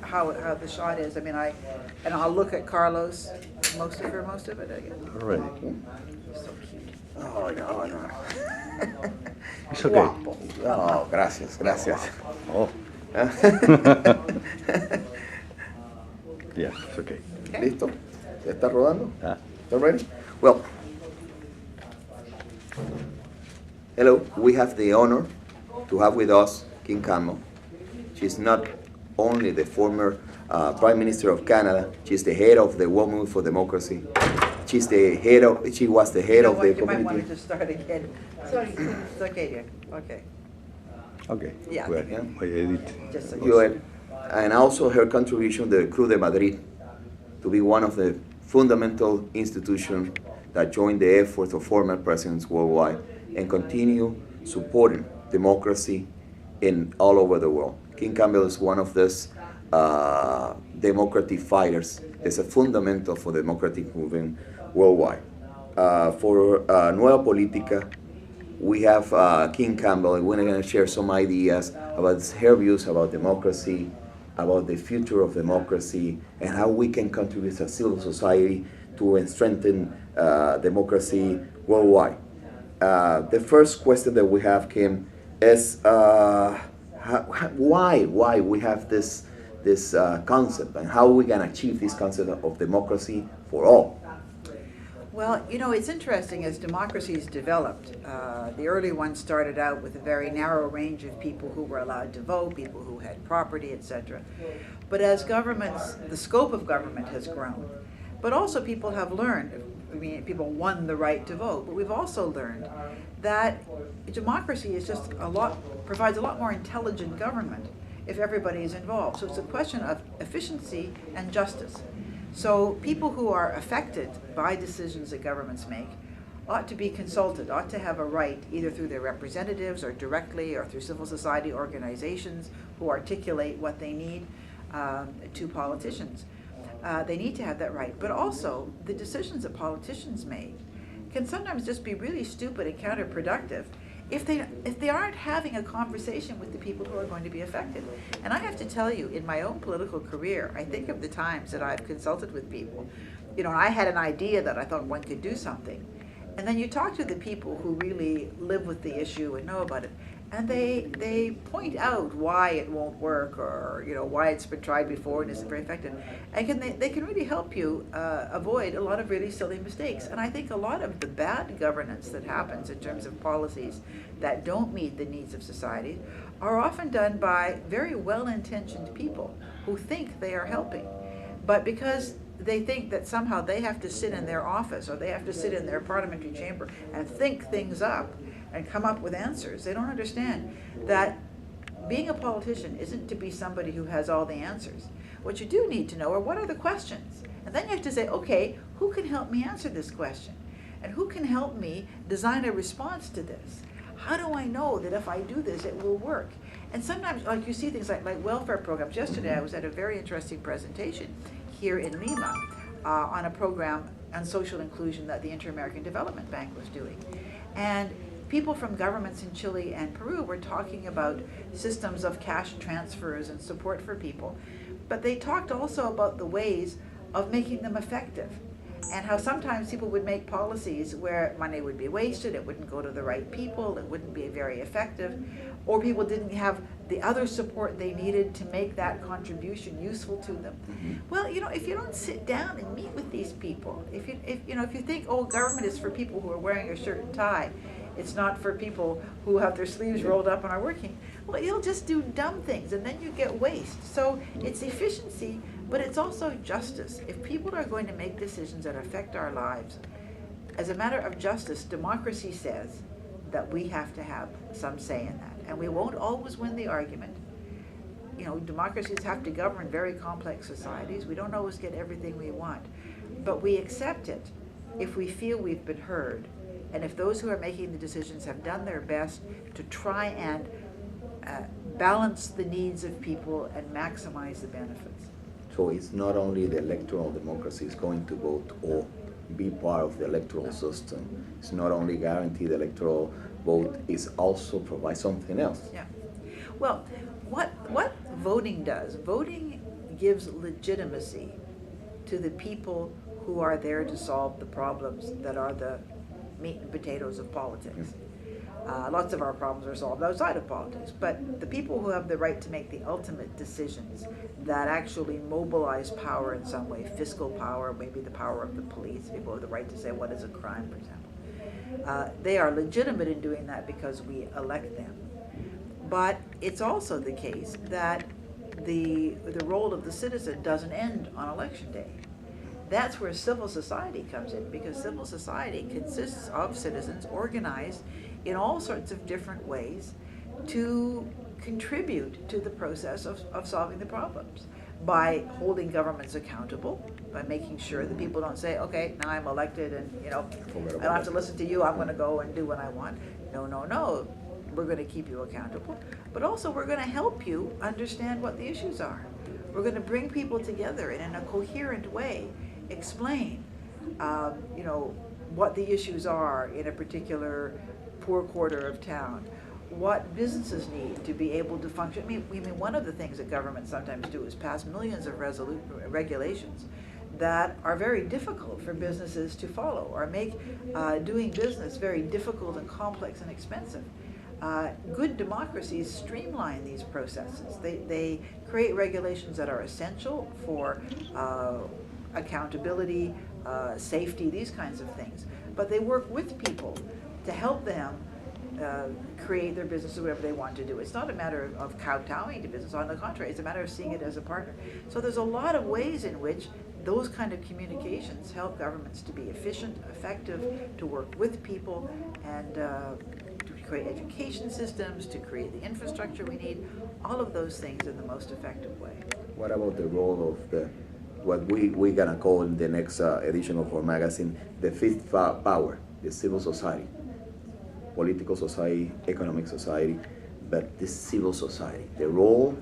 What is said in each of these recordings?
how the shot is. I mean, I'll look at Carlos, most of it, I guess. All right. So cute. Oh, no, no. It's okay. Oh, gracias. Oh. Yeah, it's okay. ¿Listo? ¿Ya está rodando? Ah. You ready? Well, hello. We have the honor to have with us Kim Campbell. She's not only the former Prime Minister of Canada, she's the head of the Movement for Democracy. She was the head of the You might want to community. just start again. Sorry, it's okay, dear. Okay. Okay. Yeah. Well, Yeah. I edit. Just so You had, and also her contribution to the Cruz de Madrid to be one of the fundamental institutions that joined the efforts of former presidents worldwide and continue supporting democracy in all over the world. Kim Campbell is one of these democratic fighters. It's a fundamental for the democratic movement worldwide. For Nueva Política, we have Kim Campbell, and we're going to share some ideas about her views about democracy, about the future of democracy, and how we can contribute as civil society to strengthen democracy worldwide. The first question that we have, Kim, is why we have this concept, and how we can achieve this concept of democracy for all. Well, you know, it's interesting as democracies developed. The early ones started out with a very narrow range of people who were allowed to vote, people who had property, etc. But as governments, the scope of government has grown. But also people have learned, I mean, people won the right to vote, but we've also learned that democracy is just provides a lot more intelligent government if everybody is involved. So it's a question of efficiency and justice. So people who are affected by decisions that governments make ought to be consulted, ought to have a right, either through their representatives or directly or through civil society organizations who articulate what they need to politicians. They need to have that right. But also, the decisions that politicians make can sometimes just be really stupid and counterproductive if they aren't having a conversation with the people who are going to be affected. And I have to tell you, in my own political career, I think of the times that I've consulted with people. You know, I had an idea that I thought one could do something. And then you talk to the people who really live with the issue and know about it, and they point out why it won't work, or you know, why it's been tried before and isn't very effective. And they can really help you avoid a lot of really silly mistakes. And I think a lot of the bad governance that happens in terms of policies that don't meet the needs of society are often done by very well-intentioned people who think they are helping. But because they think that somehow they have to sit in their office or they have to sit in their parliamentary chamber and think things up and come up with answers, they don't understand that being a politician isn't to be somebody who has all the answers. What you do need to know are, what are the questions? And then you have to say, okay, who can help me answer this question? And who can help me design a response to this? How do I know that if I do this, it will work? And sometimes, like, you see things like welfare programs. Yesterday, I was at a very interesting presentation here in Lima on a program on social inclusion that the Inter-American Development Bank was doing. And people from governments in Chile and Peru were talking about systems of cash transfers and support for people. But they talked also about the ways of making them effective, and how sometimes people would make policies where money would be wasted, it wouldn't go to the right people, it wouldn't be very effective, or people didn't have the other support they needed to make that contribution useful to them. Well, you know, if you don't sit down and meet with these people, if you think, oh, government is for people who are wearing a shirt and tie, it's not for people who have their sleeves rolled up and are working, well, you'll just do dumb things and then you get waste. So it's efficiency, but it's also justice. If people are going to make decisions that affect our lives, as a matter of justice, democracy says that we have to have some say in that. And we won't always win the argument. You know, democracies have to govern very complex societies. We don't always get everything we want. But we accept it if we feel we've been heard, and if those who are making the decisions have done their best to try and balance the needs of people and maximize the benefits. So it's not only the electoral democracy is going to vote or be part of the electoral system. It's not only guarantee the electoral vote, it's also provide something else. Yeah. Well, what voting does. Voting gives legitimacy to the people who are there to solve the problems that are the meat and potatoes of politics. Lots of our problems are solved outside of politics, but the people who have the right to make the ultimate decisions that actually mobilize power in some way, fiscal power, maybe the power of the police, people have the right to say what is a crime, for example. They are legitimate in doing that because we elect them. But it's also the case that the role of the citizen doesn't end on election day. That's where civil society comes in, because civil society consists of citizens organized in all sorts of different ways to contribute to the process of solving the problems, by holding governments accountable, by making sure that people don't say, okay, now I'm elected and I don't have to listen to you, I'm going to go and do what I want. No, we're going to keep you accountable, but also we're going to help you understand what the issues are. We're going to bring people together and in a coherent way explain what the issues are in a particular poor quarter of town, what businesses need to be able to function. I mean, one of the things that governments sometimes do is pass millions of regulations that are very difficult for businesses to follow, or make doing business very difficult and complex and expensive. Good democracies streamline these processes. They create regulations that are essential for accountability, safety, these kinds of things. But they work with people to help them create their business or whatever they want to do. It's not a matter of kowtowing to business. On the contrary, it's a matter of seeing it as a partner. So there's a lot of ways in which those kind of communications help governments to be efficient, effective, to work with people, and to create education systems, to create the infrastructure we need, all of those things in the most effective way. What about the role of what we're gonna call in the next edition of our magazine, the fifth power, the civil society? Political society, economic society, but this civil society, the role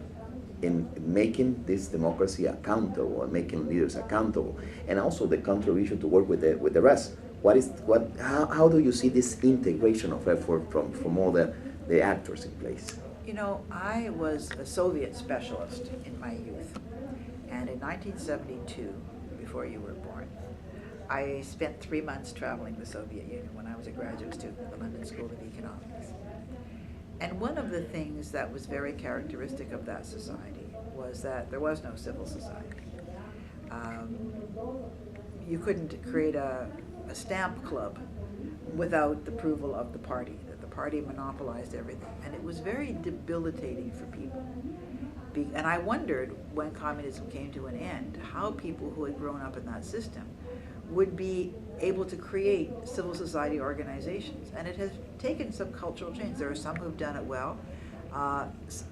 in making this democracy accountable, and making leaders accountable, and also the contribution to work with the rest. How do you see this integration of effort from all the actors in place? I was a Soviet specialist in my youth, and in 1972, before you were born, I spent 3 months traveling the Soviet Union when I was a graduate student at the London School of Economics. And one of the things that was very characteristic of that society was that there was no civil society. You couldn't create a stamp club without the approval of the party. The party monopolized everything. And it was very debilitating for people. And I wondered, when communism came to an end, how people who had grown up in that system would be able to create civil society organizations. And it has taken some cultural change. There are some who've done it well,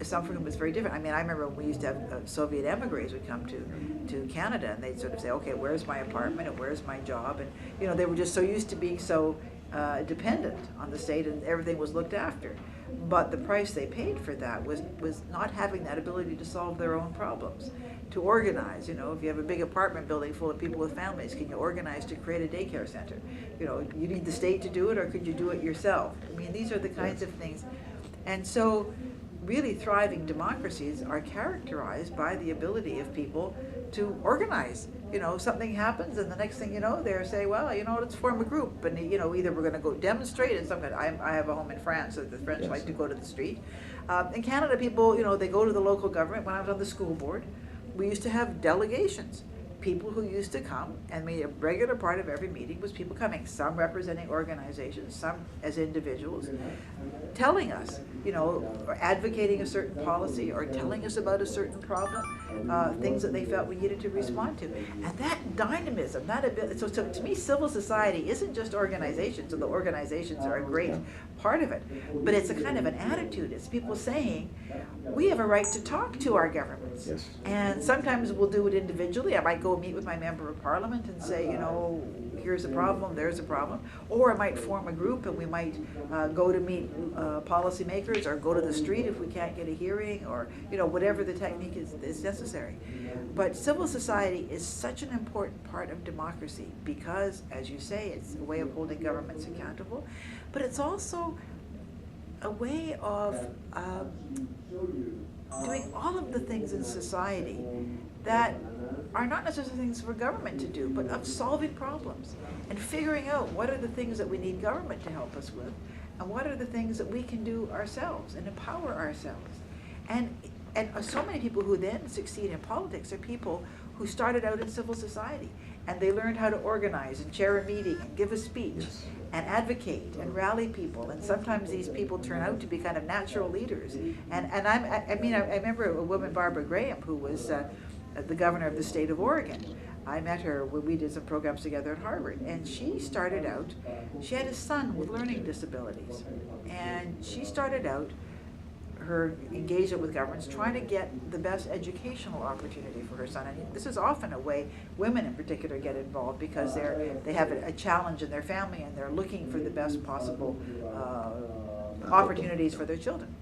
some for whom it's very different. I mean, I remember when we used to have Soviet emigres would come to Canada, and they'd sort of say, okay, where's my apartment and where's my job? And they were just so used to being so dependent on the state, and everything was looked after. But the price they paid for that was not having that ability to solve their own problems, to organize. If you have a big apartment building full of people with families, can you organize to create a daycare center? You need the state to do it, or could you do it yourself? I mean, these are the kinds of things. And so really thriving democracies are characterized by the ability of people to organize. Something happens, and the next thing you know, they're saying, well, let's form a group, and either we're going to go demonstrate in some kind. I have a home in France, so the French like to go to the street. In Canada, people, they go to the local government. When I was on the school board, we used to have delegations. People who used to come, and a regular part of every meeting was people coming, some representing organizations, some as individuals, telling us, or advocating a certain policy, or telling us about a certain problem, things that they felt we needed to respond to. And that dynamism, that ability, so to me, civil society isn't just organizations, and the organizations are a great part of it, but it's a kind of an attitude. It's people saying, we have a right to talk to our governments. Yes. And sometimes we'll do it individually. I might go meet with my member of parliament and say, here's a problem, there's a problem. Or I might form a group, and we might go to meet policymakers, or go to the street if we can't get a hearing, or whatever the technique is necessary. But civil society is such an important part of democracy because, as you say, it's a way of holding governments accountable, but it's also a way of doing all of the things in society that are not necessarily things for government to do, but of solving problems and figuring out what are the things that we need government to help us with, and what are the things that we can do ourselves and empower ourselves. And so many people who then succeed in politics are people who started out in civil society, and they learned how to organize and chair a meeting and give a speech and advocate and rally people. And sometimes these people turn out to be kind of natural leaders. And I remember a woman, Barbara Graham, who was the governor of the state of Oregon. I met her when we did some programs together at Harvard, and she started out, she had a son with learning disabilities, and she started out her engagement with governments trying to get the best educational opportunity for her son. And this is often a way women in particular get involved, because they have a challenge in their family and they're looking for the best possible opportunities for their children.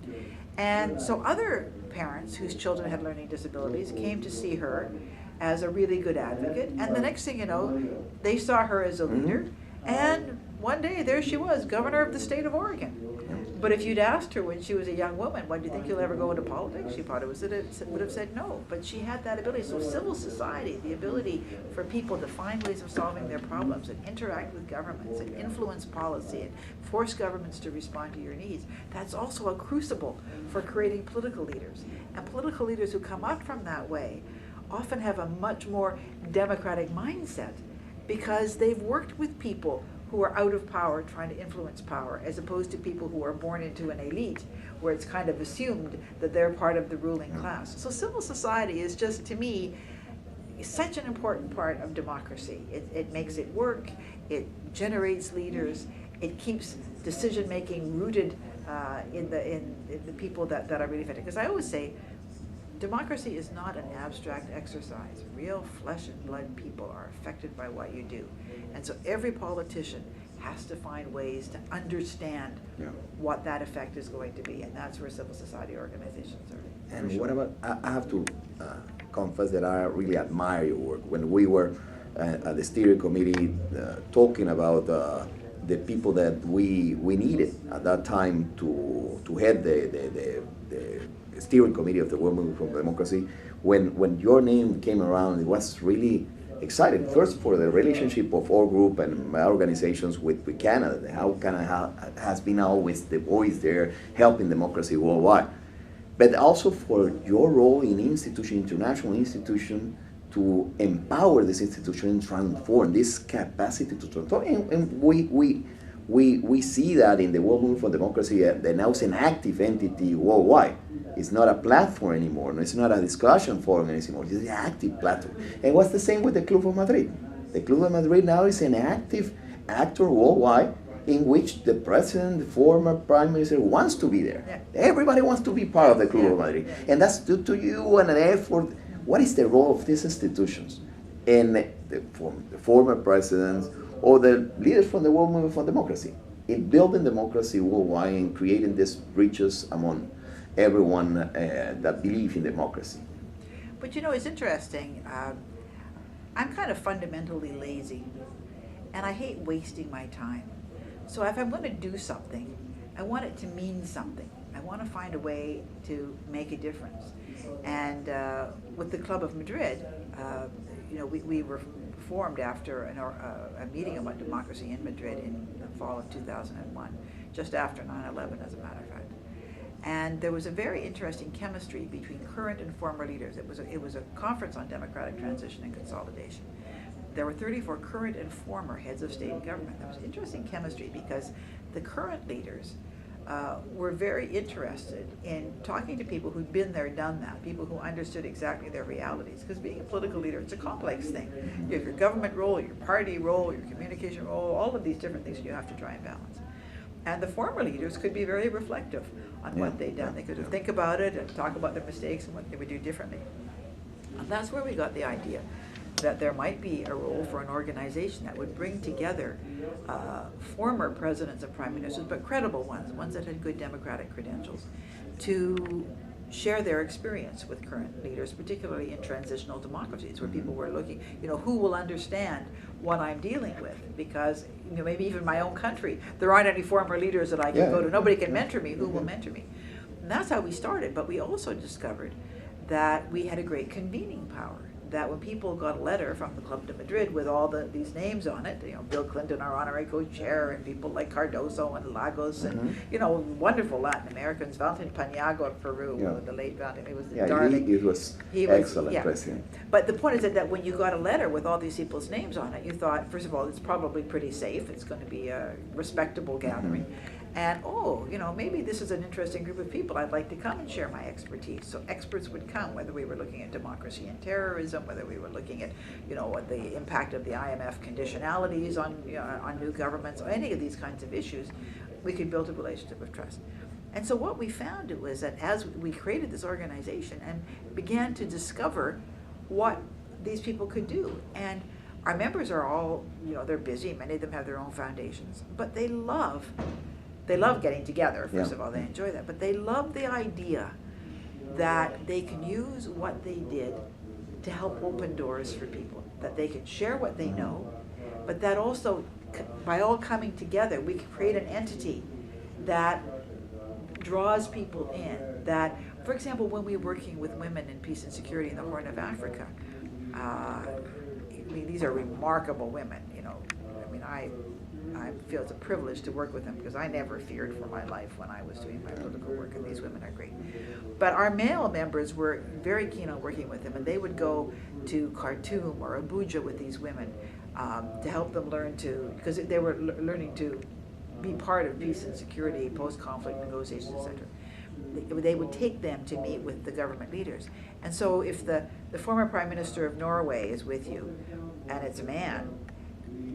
And so other parents whose children had learning disabilities came to see her as a really good advocate, and the next thing you know, they saw her as a leader, and one day there she was, governor of the state of Oregon. But if you'd asked her when she was a young woman, "What do you think you'll ever go into politics?" she probably would have said no. But she had that ability. So civil society, the ability for people to find ways of solving their problems and interact with governments and influence policy and force governments to respond to your needs, that's also a crucible for creating political leaders. And political leaders who come up from that way often have a much more democratic mindset, because they've worked with people who are out of power trying to influence power, as opposed to people who are born into an elite where it's kind of assumed that they're part of the ruling class. So civil society is just, to me, such an important part of democracy. It makes it work, it generates leaders, it keeps decision-making rooted in the people that are really affected. Because I always say, democracy is not an abstract exercise. Real flesh and blood people are affected by what you do. And so every politician has to find ways to understand what that effect is going to be. And that's where civil society organizations are. And what about, I have to confess that I really admire your work. When we were at the steering committee talking about the people that we needed at that time to head the steering committee of the World Movement for Democracy, when your name came around, it was really exciting. First, for the relationship of our group and my organizations with Canada, how Canada has been always the voice there helping democracy worldwide. But also for your role in international institution, to empower this institution and transform this capacity to transform. And we see that in the World Movement for Democracy, that now is an active entity worldwide. It's not a platform anymore. It's not a discussion forum anymore. It's an active platform. And what's the same with the Club of Madrid? The Club of Madrid now is an active actor worldwide, in which the president, the former prime minister, wants to be there. Yeah. Everybody wants to be part of the Club of Madrid. Yeah. And that's due to you and an effort. What is the role of these institutions? And the former presidents or the leaders from the World Movement for Democracy in building democracy worldwide and creating these bridges among everyone that believes in democracy. But you know, it's interesting. I'm kind of fundamentally lazy, and I hate wasting my time. So if I'm going to do something, I want it to mean something. I want to find a way to make a difference. And with the Club of Madrid, you know, we were formed after a meeting about democracy in Madrid in the fall of 2001, just after 9/11, as a matter of fact. And there was a very interesting chemistry between current and former leaders. It was a conference on democratic transition and consolidation. There were 34 current and former heads of state and government. There was interesting chemistry because the current leaders were very interested in talking to people who'd been there, done that, people who understood exactly their realities. Because being a political leader, it's a complex thing. You have your government role, your party role, your communication role, all of these different things you have to try and balance. And the former leaders could be very reflective on what they'd done. They could think about it and talk about their mistakes and what they would do differently. And that's where we got the idea that there might be a role for an organization that would bring together former presidents and prime ministers, but credible ones that had good democratic credentials, to share their experience with current leaders, particularly in transitional democracies, where people were looking, you know, who will understand what I'm dealing with? Because, you know, maybe even my own country, there aren't any former leaders that I can go to. Nobody can mentor me. Who will mentor me? And that's how we started, but we also discovered that we had a great convening power. That when people got a letter from the Club de Madrid with all these names on it, you know, Bill Clinton, our honorary co-chair, and people like Cardoso and Lagos, and you know, wonderful Latin Americans, Valentin Paniagua of Peru, the late Valentin, he was the darling. He was excellent president. But the point is that when you got a letter with all these people's names on it, you thought, first of all, it's probably pretty safe. It's going to be a respectable gathering. And, oh, you know, maybe this is an interesting group of people. I'd like to come and share my expertise. So experts would come, whether we were looking at democracy and terrorism, whether we were looking at, you know, what the impact of the IMF conditionalities on, you know, on new governments, or any of these kinds of issues, we could build a relationship of trust. And so what we found was that as we created this organization and began to discover what these people could do, and our members are all, you know, they're busy, many of them have their own foundations, but they love getting together, first of all, they enjoy that, but they love the idea that they can use what they did to help open doors for people, that they can share what they know, but that also, by all coming together, we can create an entity that draws people in, that, for example, when we're working with women in peace and security in the Horn of Africa, I mean, these are remarkable women, you know, I mean, I feel it's a privilege to work with them because I never feared for my life when I was doing my political work, and these women are great. But our male members were very keen on working with them, and they would go to Khartoum or Abuja with these women to help them learn to, because they were learning to be part of peace and security, post-conflict negotiations, etc. They would take them to meet with the government leaders. And so if the former Prime Minister of Norway is with you, and it's a man,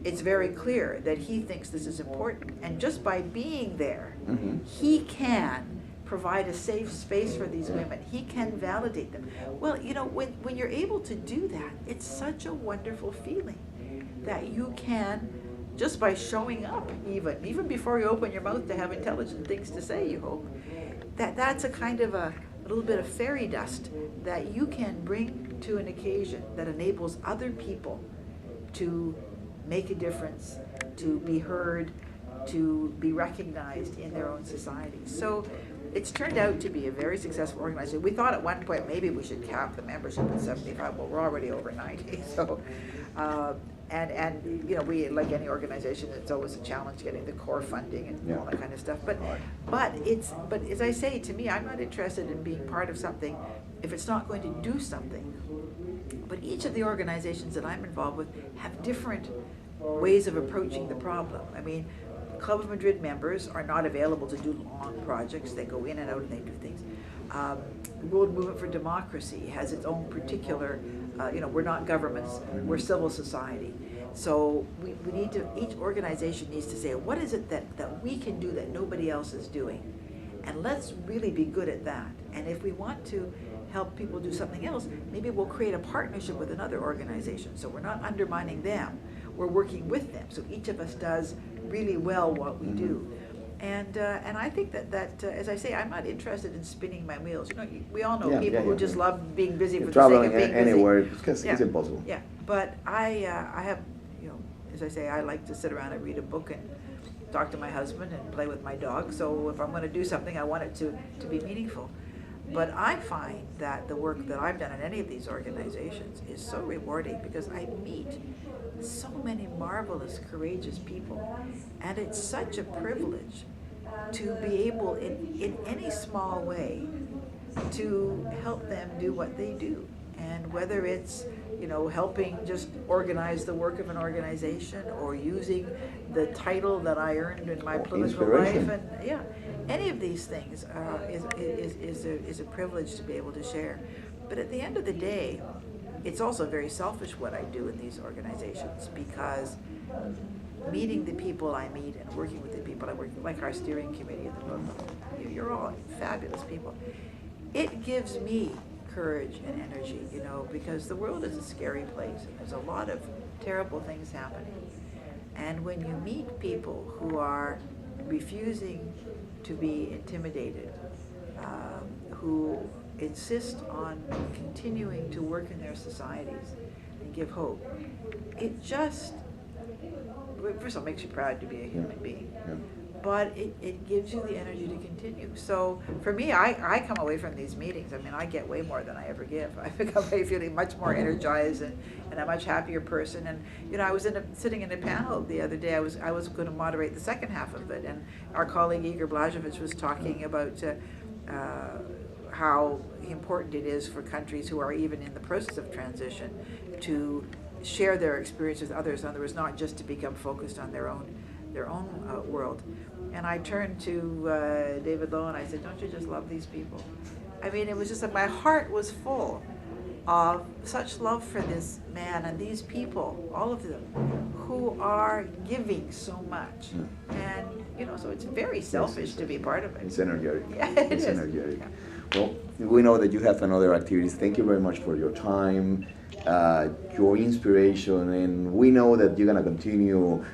it's very clear that he thinks this is important. And just by being there, he can provide a safe space for these women. He can validate them. Well, you know, when you're able to do that, it's such a wonderful feeling that you can, just by showing up, even before you open your mouth to have intelligent things to say, you hope, that's a kind of a little bit of fairy dust that you can bring to an occasion that enables other people to make a difference, to be heard, to be recognized in their own societies. So it's turned out to be a very successful organization. We thought at one point maybe we should cap the membership at 75. Well, we're already over 90. So, and you know, we, like any organization, it's always a challenge getting the core funding and all that kind of stuff. But as I say, to me, I'm not interested in being part of something if it's not going to do something. But each of the organizations that I'm involved with have different ways of approaching the problem. I mean, Club of Madrid members are not available to do long projects. They go in and out and they do things. World Movement for Democracy has its own particular, you know, we're not governments, we're civil society. So we need to, each organization needs to say, what is it that we can do that nobody else is doing? And let's really be good at that. And if we want to help people do something else, maybe we'll create a partnership with another organization. So we're not undermining them, we're working with them. So each of us does really well what we do. And I think that as I say, I'm not interested in spinning my wheels. You know, we all know people who just love being busy for the sake of being busy. Anywhere, because it's impossible. Yeah, but I have, you know, as I say, I like to sit around and read a book and talk to my husband and play with my dog. So if I'm going to do something, I want it to be meaningful. But I find that the work that I've done in any of these organizations is so rewarding because I meet so many marvelous, courageous people. And it's such a privilege to be able, in any small way, to help them do what they do. And whether it's, you know, helping just organize the work of an organization or using the title that I earned in my political life, and any of these things is a privilege to be able to share. But at the end of the day, it's also very selfish what I do in these organizations, because meeting the people I meet and working with the people I work with, like our steering committee at the moment, you're all fabulous people. It gives me courage and energy, you know, because the world is a scary place and there's a lot of terrible things happening. And when you meet people who are refusing to be intimidated, who insist on continuing to work in their societies and give hope, it just, first of all, makes you proud to be a human being. but it gives you the energy to continue. So for me, I come away from these meetings, I mean, I get way more than I ever give. I come away feeling much more energized and a much happier person. And, you know, I was sitting in a panel the other day, I was going to moderate the second half of it, and our colleague Igor Blažević was talking about how important it is for countries who are even in the process of transition to share their experience with others. In other words, not just to become focused on their own world. And I turned to David Lowe and I said, don't you just love these people? I mean, it was just that my heart was full of such love for this man and these people, all of them, who are giving so much. And, you know, so it's very selfish to be part of it. It's energetic. Yeah, it it's is. energetic. Well, we know that you have another activities. Thank you very much for your time, your inspiration, and we know that you're going to continue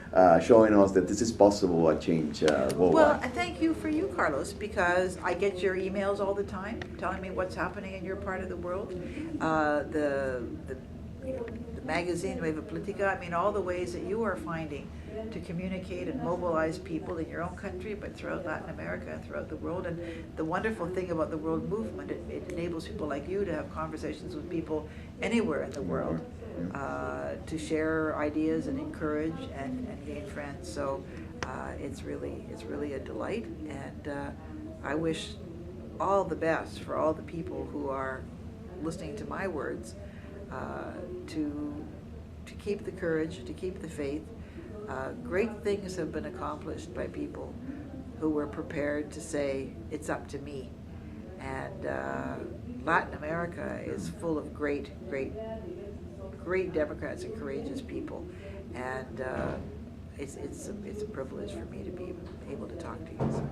showing us that this is possible a change worldwide. Well, I thank you for you, Carlos, because I get your emails all the time telling me what's happening in your part of the world. The magazine, Nueva Politica, I mean, all the ways that you are finding to communicate and mobilize people in your own country, but throughout Latin America and throughout the world. And the wonderful thing about the World Movement, it enables people like you to have conversations with people anywhere in the world, to share ideas and encourage and gain friends. So it's really a delight, and I wish all the best for all the people who are listening to my words, to keep the courage, to keep the faith. Great things have been accomplished by people who were prepared to say, it's up to me. And Latin America is full of great Democrats and courageous people. And it's a privilege for me to be able to talk to you. So.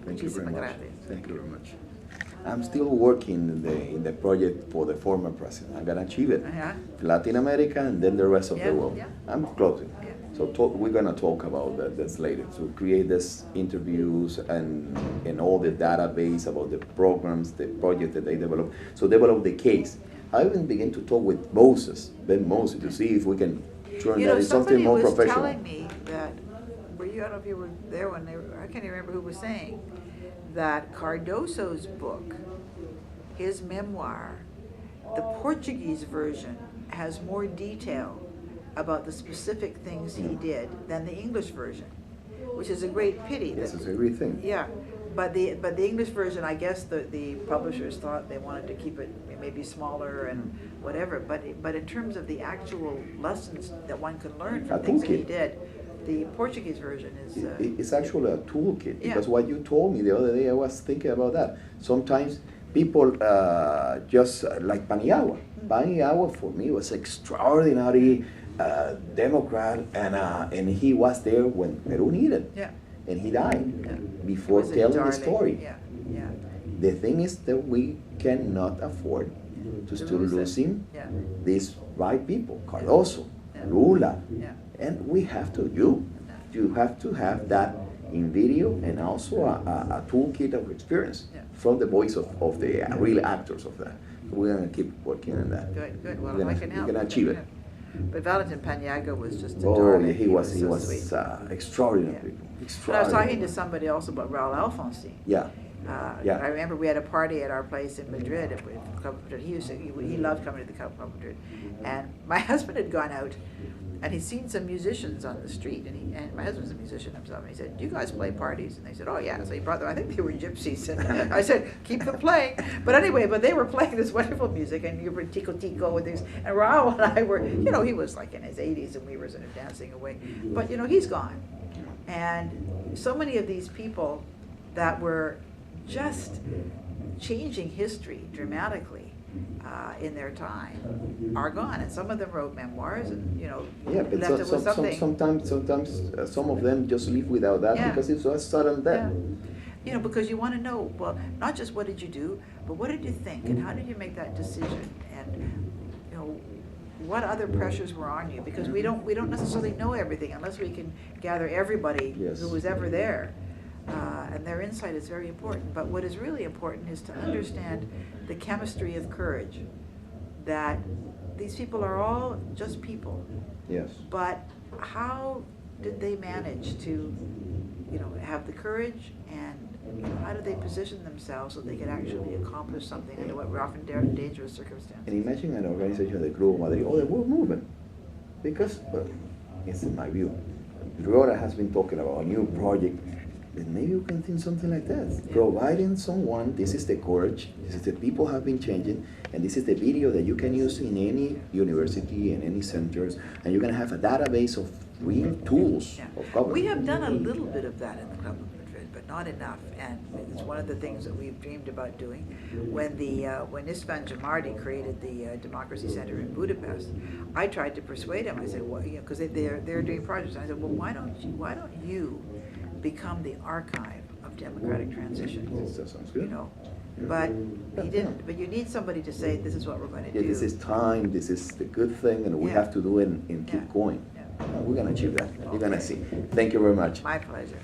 Thank you very much. Thank you very much. Yeah. I'm still working in the project for the former president. I'm gonna achieve it. Yeah. Latin America and then the rest of the world. Yeah. I'm closing. Yeah. So we're gonna talk about that later. So create this interviews and all the database about the programs, the project that they develop. So develop the case. I even begin to talk with Ben Moses, to see if we can turn that into something more professional. Somebody was telling me that, I don't know if you were there when I can't even remember who was saying, that Cardoso's book, his memoir, the Portuguese version has more detail about the specific things he did than the English version, which is a great pity. This is everything. Yeah, but the English version, I guess the publishers thought they wanted to keep it maybe smaller and whatever, but in terms of the actual lessons that one can learn from things that he did, the Portuguese version is... it's actually a toolkit, yeah. because what you told me the other day, I was thinking about that. Sometimes people just like Paniagua. Paniagua for me was extraordinary Democrat, and he was there when Peru needed. Yeah. And he died Yeah. before telling the story. Yeah, yeah. The thing is that we cannot afford to still lose him. Yeah. These right people, Cardoso, Yeah. Lula, Yeah. and we have to, you have to have that in video and also a toolkit of experience Yeah. from the voice of the real actors of that. So we're gonna keep working on that. Good. Well, We're I can help. We're gonna achieve it. But Valentin Paniagua was just a Oh, darling. yeah, he was so sweet. extraordinary. Yeah. People. And I was Extraordinary. talking to somebody else about Raul Alfonsín. Yeah. Yeah. I remember we had a party at our place in Madrid. He loved coming to the Club of Madrid. And my husband had gone out and he'd seen some musicians on the street. And my husband's a musician himself. And he said, do you guys play parties? And they said, oh yeah. So he brought them. I think they were gypsies. And I said, keep them playing. But anyway, they were playing this wonderful music. And you were Tico Tico and things. And Raul and I were, he was like in his 80s and we were sort of dancing away. But, he's gone. And so many of these people that were just changing history dramatically in their time are gone, and some of them wrote memoirs, and Yeah, left it with something. sometimes some of them just live without that Yeah. because it's a sudden death. Yeah. Because you want to know, well, not just what did you do, but what did you think, and how did you make that decision, and what other pressures were on you? Because we don't necessarily know everything unless we can gather everybody Yes. who was ever there. And their insight is very important. But what is really important is to understand the chemistry of courage, that these people are all just people. Yes. But how did they manage to, have the courage, and how do they position themselves so they can actually accomplish something under what were often dangerous circumstances? And imagine an organization like Club Madrid or the World Movement. Because, well, it's in my view, Rhoda has been talking about a new project, then maybe you can think something like that. Providing someone, this is the courage, this is the people have been changing, and this is the video that you can use in any university, in any centers, and you're gonna have a database of real tools Yeah. of government. We have done a little bit of that in the Club of Madrid, but not enough, and it's one of the things that we've dreamed about doing. When István Jamardi created the Democracy Center in Budapest, I tried to persuade him. I said, well, because they're doing projects. And I said, well, why don't you become the archive of democratic transition? That sounds good. But he didn't. But you need somebody to say, this is what we're going to do. Yeah, this is time, this is the good thing, and we have to do it and keep going. Yeah. We're gonna achieve that. You're gonna see. Thank you very much. My pleasure.